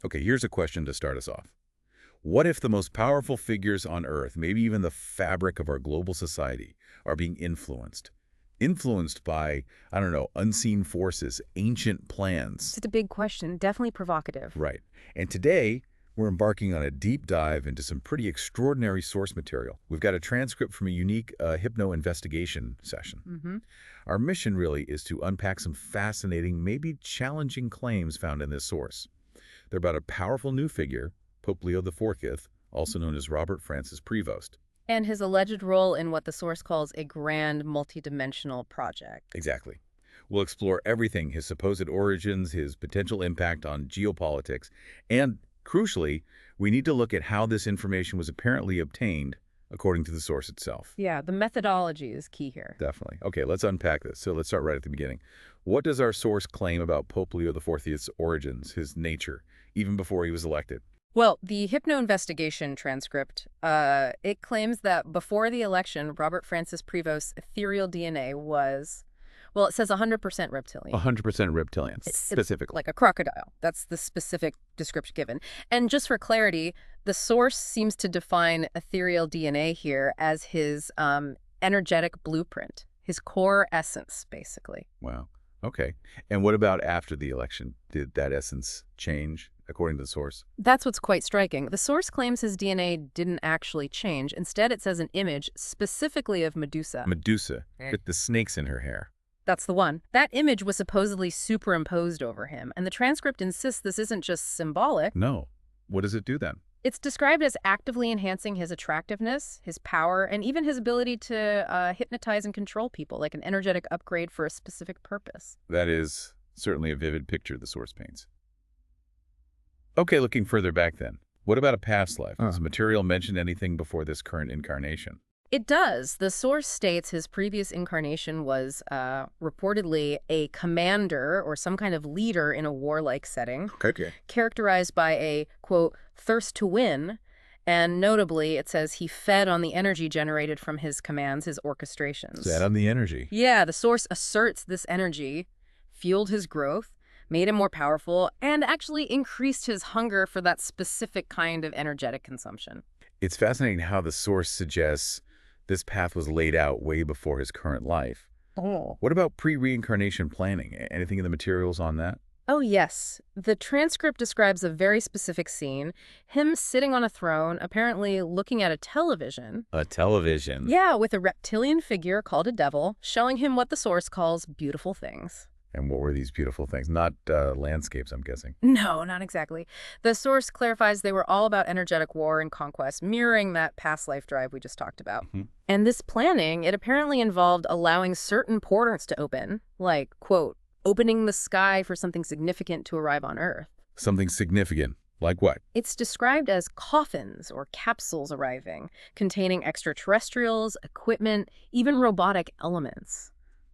Okay, here's a question to start us off. What if the most powerful figures on Earth, maybe even the fabric of our global society, are being influenced? Influenced by, I don't know, unseen forces, ancient plans. It's a big question, definitely provocative. Right. And today, we're embarking on a deep dive into some pretty extraordinary source material. We've got a transcript from a unique hypno-investigation session. Our mission really is to unpack some fascinating, maybe challenging claims found in this source. They're about a powerful new figure, Pope Leo XIV, also known as Robert Francis Prevost. And his alleged role in what the source calls a grand multidimensional project. Exactly. We'll explore everything, his supposed origins, his potential impact on geopolitics, and, crucially, we need to look at how this information was apparently obtained according to the source itself. Yeah, the methodology is key here. Definitely. Okay, let's unpack this. So let's start right at the beginning. What does our source claim about Pope Leo XIV's origins, his nature, even before he was elected? Well, the hypno-investigation transcript, it claims that before the election, Robert Francis Prevost's ethereal DNA was, well, it says 100% reptilian. 100% reptilian, specifically. Like a crocodile. That's the specific description given. And just for clarity, the source seems to define ethereal DNA here as his energetic blueprint, his core essence, basically. Wow. Okay. And what about after the election? Did that essence change, according to the source? That's what's quite striking. The source claims his DNA didn't actually change. Instead, it says an image specifically of Medusa. Medusa, with the snakes in her hair. That's the one. That image was supposedly superimposed over him, and the transcript insists this isn't just symbolic. No. What does it do then? It's described as actively enhancing his attractiveness, his power, and even his ability to hypnotize and control people, like an energetic upgrade for a specific purpose. That is certainly a vivid picture the source paints. Okay, looking further back then. What about a past life? Does the material mention anything before this current incarnation? It does. The source states his previous incarnation was reportedly a commander or some kind of leader in a warlike setting, characterized by a, quote, thirst to win, and notably, it says he fed on the energy generated from his commands, his orchestrations. Fed on the energy? Yeah, the source asserts this energy fueled his growth, made him more powerful, and actually increased his hunger for that specific kind of energetic consumption. It's fascinating how the source suggests this path was laid out way before his current life. What about pre-reincarnation planning? Anything in the materials on that? Oh, yes. The transcript describes a very specific scene. Him sitting on a throne, apparently looking at a television. A television? Yeah, with a reptilian figure called a devil, showing him what the source calls beautiful things. And what were these beautiful things? Not landscapes, I'm guessing. No, not exactly. The source clarifies they were all about energetic war and conquest, mirroring that past life drive we just talked about. And this planning, it apparently involved allowing certain portals to open, like, quote, opening the sky for something significant to arrive on Earth. Something significant? Like what? It's described as coffins or capsules arriving, containing extraterrestrials, equipment, even robotic elements.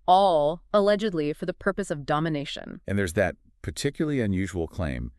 All, allegedly, for the purpose of domination. And there's that particularly unusual claim.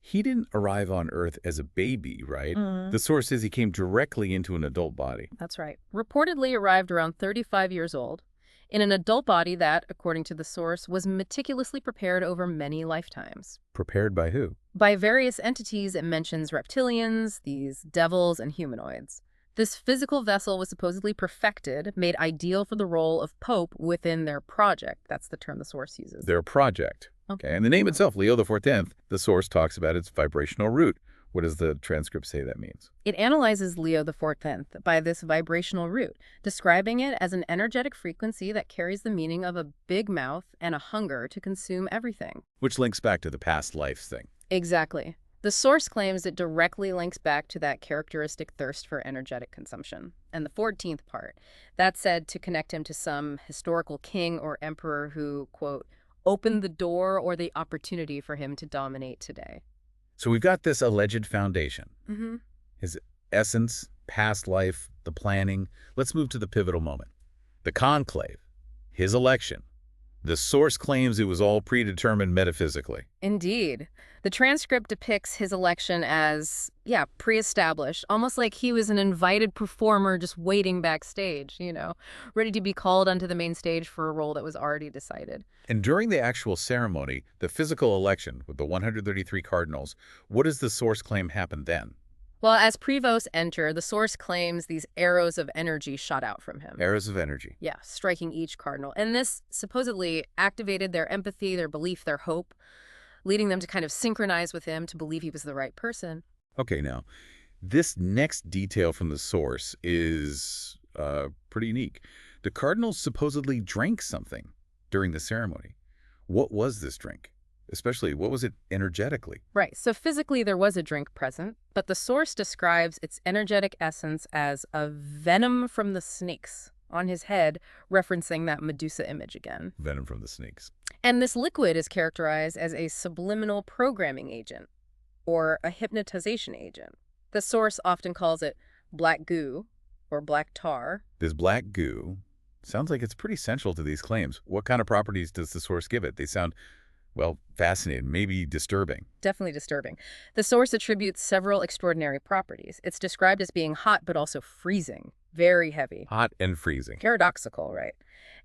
He didn't arrive on Earth as a baby, right? The source says he came directly into an adult body. That's right. Reportedly arrived around 35 years old, in an adult body that, according to the source, was meticulously prepared over many lifetimes. Prepared by who? By various entities. It mentions reptilians, these devils, and humanoids. This physical vessel was supposedly perfected, made ideal for the role of Pope within their project. That's the term the source uses. Their project. Okay. And the name itself, Leo XIV, the source talks about its vibrational root. What does the transcript say that means? It analyzes Leo XIV by this vibrational root, describing it as an energetic frequency that carries the meaning of a big mouth and a hunger to consume everything. Which links back to the past lives thing. Exactly. The source claims it directly links back to that characteristic thirst for energetic consumption. And the 14th part, that's said to connect him to some historical king or emperor who, quote, opened the door or the opportunity for him to dominate today. So we've got this alleged foundation. His essence, past life, the planning. Let's move to the pivotal moment. The conclave, his election. The source claims it was all predetermined metaphysically. Indeed. The transcript depicts his election as, pre-established, almost like he was an invited performer just waiting backstage, ready to be called onto the main stage for a role that was already decided. And during the actual ceremony, the physical election with the 133 cardinals, what does the source claim happened then? Well, as Prevost entered, the source claims these arrows of energy shot out from him. Arrows of energy. Yeah, striking each cardinal. And this supposedly activated their empathy, their belief, their hope, leading them to kind of synchronize with him to believe he was the right person. Okay, now, this next detail from the source is pretty unique. The cardinals supposedly drank something during the ceremony. What was this drink? Especially, what was it energetically? Right. So physically, there was a drink present, but the source describes its energetic essence as a venom from the snakes on his head, referencing that Medusa image again. Venom from the snakes. And this liquid is characterized as a subliminal programming agent, or a hypnotization agent. The source often calls it black goo, or black tar. This black goo sounds like it's pretty central to these claims. What kind of properties does the source give it? They sound, well, fascinating, maybe disturbing. Definitely disturbing. The source attributes several extraordinary properties. It's described as being hot, but also freezing. Very heavy. Hot and freezing. Paradoxical, right?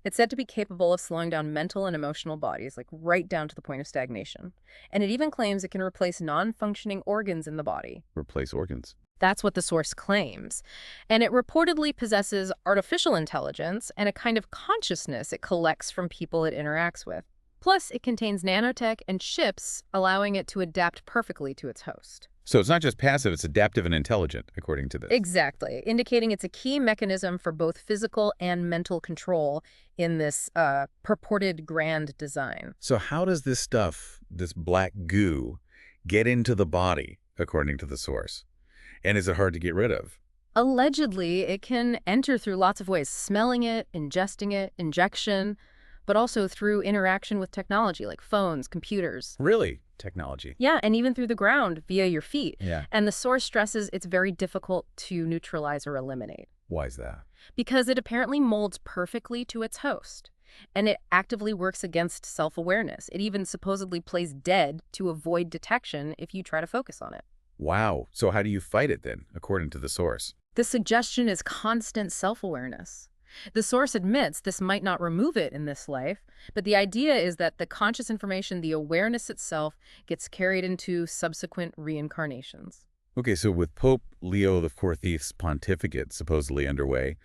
It's said to be capable of slowing down mental and emotional bodies, like right down to the point of stagnation. And it even claims it can replace non-functioning organs in the body. Replace organs. That's what the source claims. And it reportedly possesses artificial intelligence and a kind of consciousness it collects from people it interacts with. Plus, it contains nanotech and chips, allowing it to adapt perfectly to its host. So it's not just passive, it's adaptive and intelligent, according to this. Exactly, indicating it's a key mechanism for both physical and mental control in this purported grand design. So how does this stuff, this black goo, get into the body, according to the source? And is it hard to get rid of? Allegedly, it can enter through lots of ways, smelling it, ingesting it, injection, but also through interaction with technology like phones, computers. Really? Technology? Yeah, and even through the ground via your feet. Yeah. And the source stresses it's very difficult to neutralize or eliminate. Why is that? Because it apparently molds perfectly to its host. And it actively works against self-awareness. It even supposedly plays dead to avoid detection if you try to focus on it. Wow. So how do you fight it then, according to the source? The suggestion is constant self-awareness. The source admits this might not remove it in this life, but the idea is that the conscious information, the awareness itself, gets carried into subsequent reincarnations. Okay, so with Pope Leo XIV's pontificate supposedly underway,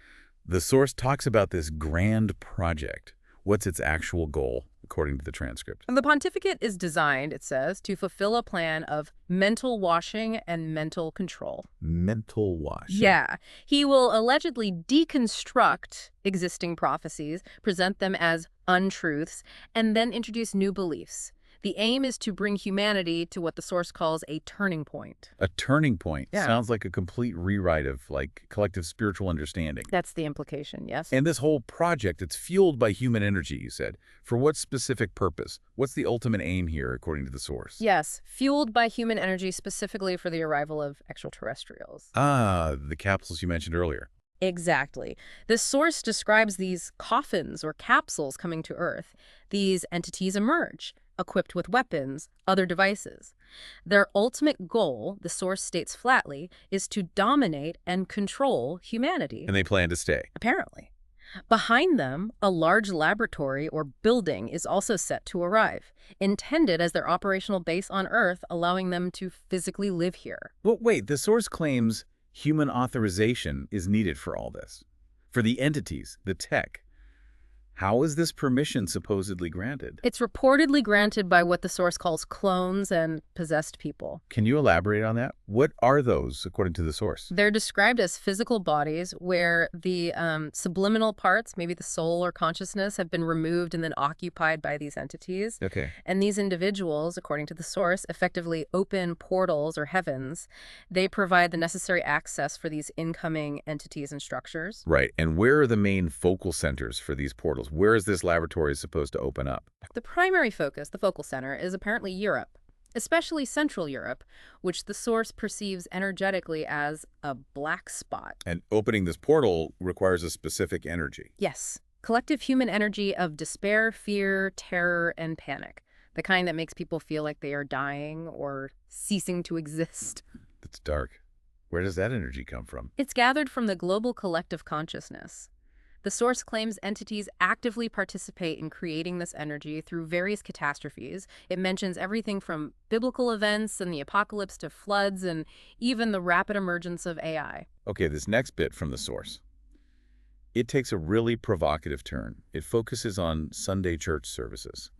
the source talks about this grand project. What's its actual goal, according to the transcript? And the pontificate is designed, it says, to fulfill a plan of mental washing and mental control. Mental washing? Yeah. He will allegedly deconstruct existing prophecies, present them as untruths, and then introduce new beliefs. The aim is to bring humanity to what the source calls a turning point. A turning point? Yeah. Sounds like a complete rewrite of, like, collective spiritual understanding. That's the implication, yes. And this whole project, it's fueled by human energy, you said. For what specific purpose? What's the ultimate aim here, according to the source? Yes, fueled by human energy specifically for the arrival of extraterrestrials. Ah, the capsules you mentioned earlier. Exactly. The source describes these coffins or capsules coming to Earth. These entities emerge, equipped with weapons, other devices. Their ultimate goal, the source states flatly, is to dominate and control humanity. And they plan to stay. Apparently. Behind them, a large laboratory or building is also set to arrive, intended as their operational base on Earth, allowing them to physically live here. Well, wait, the source claims human authorization is needed for all this. For the entities, the tech. How is this permission supposedly granted? It's reportedly granted by what the source calls clones and possessed people. Can you elaborate on that? What are those, according to the source? They're described as physical bodies where the subliminal parts, maybe the soul or consciousness, have been removed and then occupied by these entities. Okay. And these individuals, according to the source, effectively open portals or heavens. They provide the necessary access for these incoming entities and structures. Right. And where are the main focal centers for these portals? Where is this laboratory supposed to open up? The primary focus, the focal center, is apparently Europe, especially Central Europe, which the source perceives energetically as a black spot. And opening this portal requires a specific energy. Yes. Collective human energy of despair, fear, terror, and panic. The kind that makes people feel like they are dying or ceasing to exist. That's dark. Where does that energy come from? It's gathered from the global collective consciousness. The source claims entities actively participate in creating this energy through various catastrophes. It mentions everything from biblical events and the apocalypse to floods and even the rapid emergence of AI. Okay, this next bit from the source. It takes a really provocative turn. It focuses on Sunday church services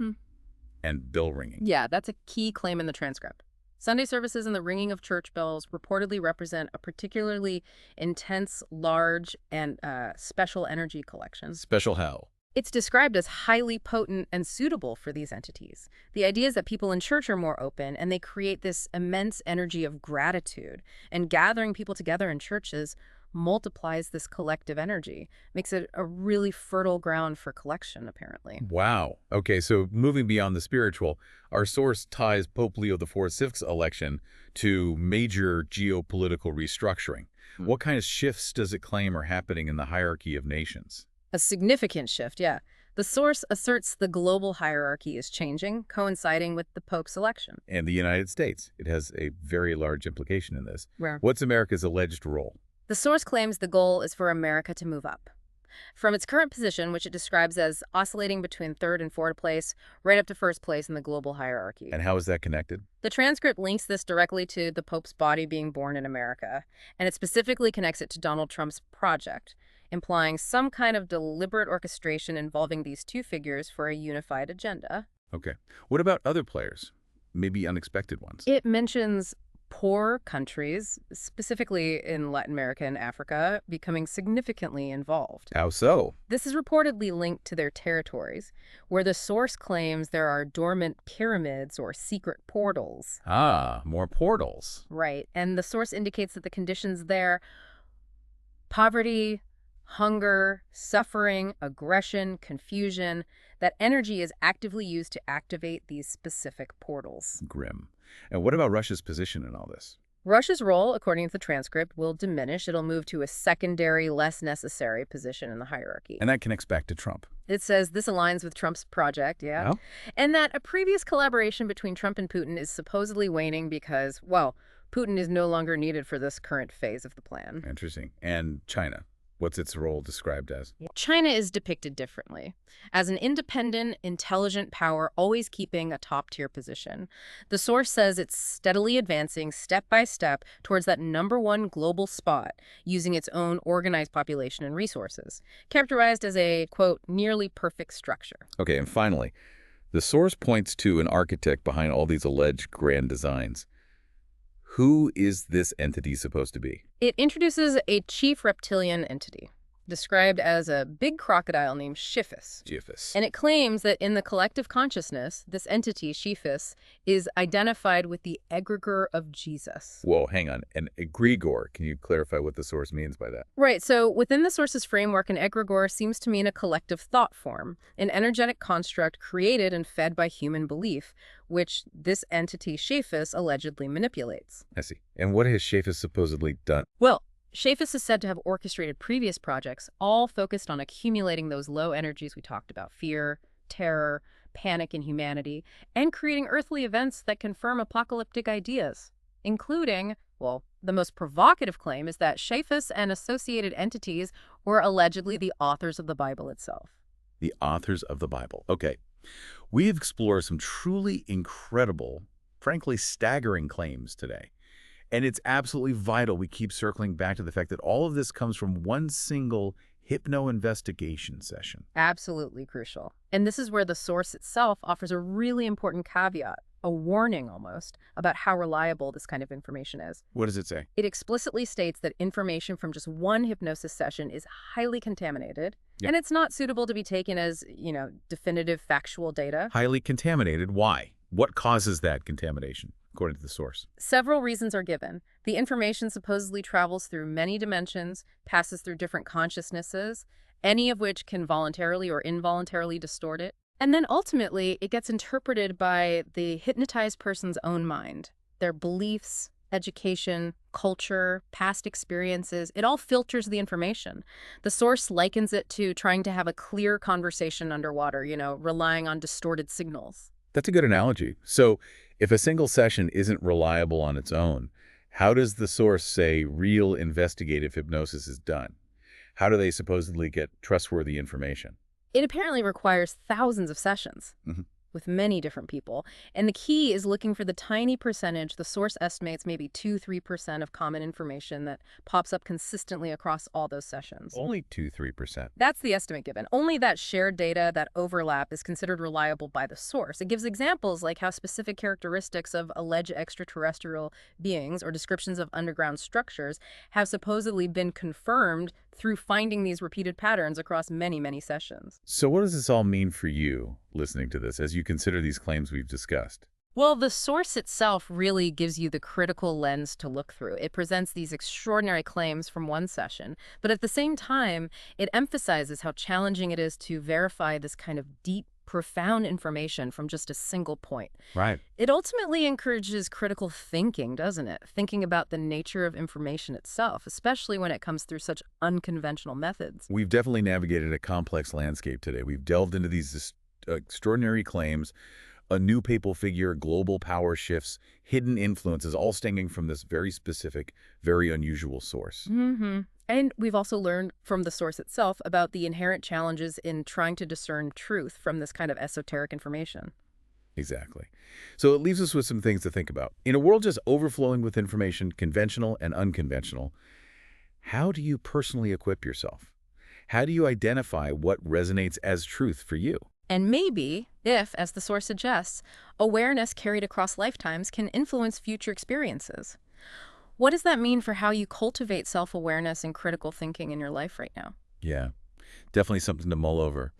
and bell ringing. Yeah, that's a key claim in the transcript. Sunday services and the ringing of church bells reportedly represent a particularly intense, large, and special energy collection. Special how? It's described as highly potent and suitable for these entities. The idea is that people in church are more open, and they create this immense energy of gratitude. And gathering people together in churches multiplies this collective energy, makes it a really fertile ground for collection, apparently. Wow. Okay, so moving beyond the spiritual, our source ties Pope Leo XIV's election to major geopolitical restructuring. What kind of shifts does it claim are happening in the hierarchy of nations? A significant shift, yeah. The source asserts the global hierarchy is changing, coinciding with the Pope's election. And the United States. It has a very large implication in this. Where? What's America's alleged role? The source claims the goal is for America to move up. From its current position, which it describes as oscillating between third and fourth place, right up to first place in the global hierarchy. And how is that connected? The transcript links this directly to the Pope's body being born in America, and it specifically connects it to Donald Trump's project, implying some kind of deliberate orchestration involving these two figures for a unified agenda. Okay. What about other players? Maybe unexpected ones? It mentions poor countries, specifically in Latin America and Africa, becoming significantly involved. How so? This is reportedly linked to their territories, where the source claims there are dormant pyramids or secret portals. Ah, more portals. Right, and the source indicates that the conditions there, poverty, hunger, suffering, aggression, confusion, that energy is actively used to activate these specific portals. Grim. And what about Russia's position in all this? Russia's role, according to the transcript, will diminish. It'll move to a secondary, less necessary position in the hierarchy. And that connects back to Trump. It says this aligns with Trump's project, yeah. Oh? And that a previous collaboration between Trump and Putin is supposedly waning because, well, Putin is no longer needed for this current phase of the plan. Interesting. And China? What's its role described as? China is depicted differently, as an independent, intelligent power always keeping a top-tier position. The source says it's steadily advancing step by step towards that #1 global spot, using its own organized population and resources, characterized as a, quote, nearly perfect structure. Okay, and finally, the source points to an architect behind all these alleged grand designs. Who is this entity supposed to be? It introduces a chief reptilian entity, described as a big crocodile named Schiphus. And it claims that in the collective consciousness, this entity, Schiphus, is identified with the egregore of Jesus. Whoa, hang on. An egregore. Can you clarify what the source means by that? Right. So within the source's framework, an egregore seems to mean a collective thought form, an energetic construct created and fed by human belief, which this entity, Schiphus, allegedly manipulates. I see. And what has Schiphus supposedly done? Well, Schiphus is said to have orchestrated previous projects, all focused on accumulating those low energies we talked about, fear, terror, panic in humanity, and creating earthly events that confirm apocalyptic ideas, including, well, the most provocative claim is that Schiphus and associated entities were allegedly the authors of the Bible itself. The authors of the Bible. Okay. We've explored some truly incredible, frankly staggering claims today. And it's absolutely vital we keep circling back to the fact that all of this comes from one single hypno-investigation session. Absolutely crucial. And this is where the source itself offers a really important caveat, a warning almost, about how reliable this kind of information is. What does it say? It explicitly states that information from just one hypnosis session is highly contaminated, and it's not suitable to be taken as, definitive factual data. Highly contaminated? Why? What causes that contamination, according to the source? Several reasons are given. The information supposedly travels through many dimensions, passes through different consciousnesses, any of which can voluntarily or involuntarily distort it. And then ultimately, it gets interpreted by the hypnotized person's own mind, their beliefs, education, culture, past experiences. It all filters the information. The source likens it to trying to have a clear conversation underwater, relying on distorted signals. That's a good analogy. So if a single session isn't reliable on its own, how does the source say real investigative hypnosis is done? How do they supposedly get trustworthy information? It apparently requires thousands of sessions. With many different people. And the key is looking for the tiny percentage, the source estimates maybe 2–3% of common information that pops up consistently across all those sessions. Only 2–3%. That's the estimate given. Only that shared data, that overlap, is considered reliable by the source. It gives examples like how specific characteristics of alleged extraterrestrial beings or descriptions of underground structures have supposedly been confirmed through finding these repeated patterns across many, many sessions. So what does this all mean for you, listening to this, as you consider these claims we've discussed? Well, the source itself really gives you the critical lens to look through. It presents these extraordinary claims from one session, but at the same time, it emphasizes how challenging it is to verify this kind of deep, profound information from just a single point. Right. It ultimately encourages critical thinking, doesn't it? Thinking about the nature of information itself, especially when it comes through such unconventional methods. We've definitely navigated a complex landscape today. We've delved into these extraordinary claims, a new papal figure, global power shifts, hidden influences, all stemming from this very specific, very unusual source. And we've also learned from the source itself about the inherent challenges in trying to discern truth from this kind of esoteric information. Exactly. So it leaves us with some things to think about. In a world just overflowing with information, conventional and unconventional, how do you personally equip yourself? How do you identify what resonates as truth for you? And maybe, if, as the source suggests, awareness carried across lifetimes can influence future experiences. What does that mean for how you cultivate self-awareness and critical thinking in your life right now? Yeah, definitely something to mull over.